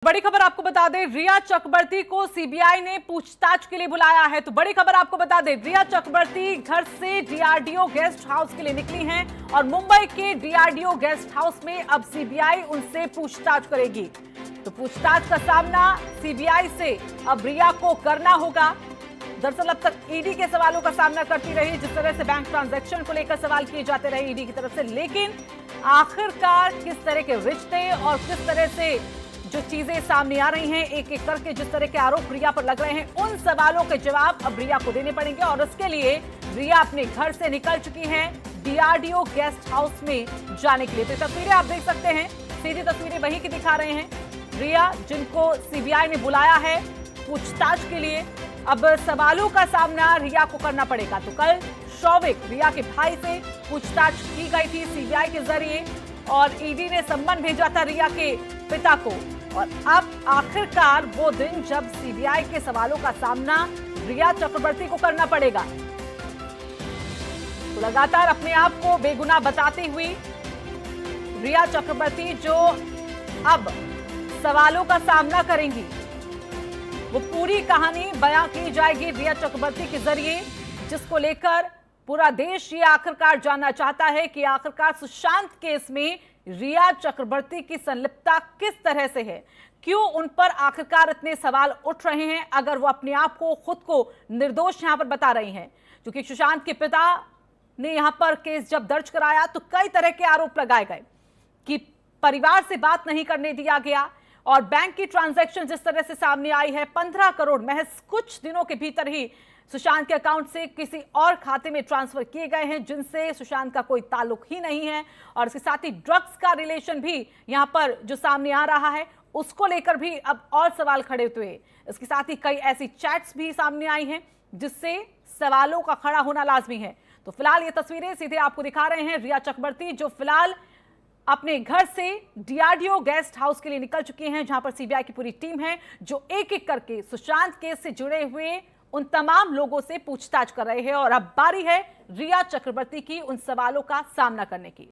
बड़ी खबर आपको बता दें, रिया चक्रवर्ती को सीबीआई ने पूछताछ के लिए बुलाया है। तो बड़ी खबर आपको बता दें, रिया चक्रवर्ती घर से डीआरडीओ गेस्ट हाउस के लिए निकली हैं और मुंबई के डीआरडीओ गेस्ट हाउस में अब सीबीआई उनसे पूछताछ करेगी। तो पूछताछ का सामना सीबीआई से अब रिया को करना होगा। दरअसल अब तक ईडी के सवालों का सामना करती रही, जिस तरह से बैंक ट्रांजैक्शन को लेकर सवाल किए जाते रहे ईडी की तरफ से, लेकिन आखिरकार किस तरह के रिश्ते और किस तरह से जो चीजें सामने आ रही हैं, एक एक करके जिस तरह के आरोप रिया पर लग रहे हैं, उन सवालों के जवाब अब रिया को देने पड़ेंगे। और उसके लिए रिया अपने घर से निकल चुकी हैं डीआरडीओ गेस्ट हाउस में जाने के लिए। तो तस्वीरें आप देख सकते हैं, सीधी तस्वीरें वहीं की दिखा रहे हैं। रिया, जिनको सीबीआई ने बुलाया है पूछताछ के लिए, अब सवालों का सामना रिया को करना पड़ेगा। तो कल शौविक, रिया के भाई, से पूछताछ की गई थी सीबीआई के जरिए और ईडी ने सम्मन भेजा था रिया के पिता को। और अब आखिरकार वो दिन जब सीबीआई के सवालों का सामना रिया चक्रवर्ती को करना पड़ेगा। तो लगातार अपने आप को बेगुनाह बताती हुई रिया चक्रवर्ती जो अब सवालों का सामना करेंगी, वो पूरी कहानी बयां की जाएगी रिया चक्रवर्ती के जरिए, जिसको लेकर पूरा देश ये आखिरकार जानना चाहता है कि आखिरकार सुशांत केस में रिया चक्रवर्ती की संलिप्तता किस तरह से है, क्यों उन पर आखिरकार इतने सवाल उठ रहे हैं, अगर वो अपने आप को, खुद को निर्दोष यहां पर बता रही हैं। क्योंकि सुशांत के पिता ने यहां पर केस जब दर्ज कराया तो कई तरह के आरोप लगाए गए कि परिवार से बात नहीं करने दिया गया और बैंक की ट्रांजैक्शन जिस तरह से सामने आई है, 15 करोड़ महज कुछ दिनों के भीतर ही सुशांत के अकाउंट से किसी और खाते में ट्रांसफर किए गए हैं, जिनसे सुशांत का कोई ताल्लुक ही नहीं है। और इसके साथ ही ड्रग्स का रिलेशन भी यहां पर जो सामने आ रहा है, उसको लेकर भी अब और सवाल खड़े हुए। इसके साथ ही कई ऐसी चैट्स भी सामने आई हैं जिससे सवालों का खड़ा होना लाजमी है। तो फिलहाल ये तस्वीरें सीधे आपको दिखा रहे हैं रिया चक्रवर्ती, जो फिलहाल अपने घर से डीआरडीओ गेस्ट हाउस के लिए निकल चुकी हैं, जहां पर सीबीआई की पूरी टीम है जो एक एक करके सुशांत केस से जुड़े हुए उन तमाम लोगों से पूछताछ कर रहे हैं। और अब बारी है रिया चक्रवर्ती की उन सवालों का सामना करने की।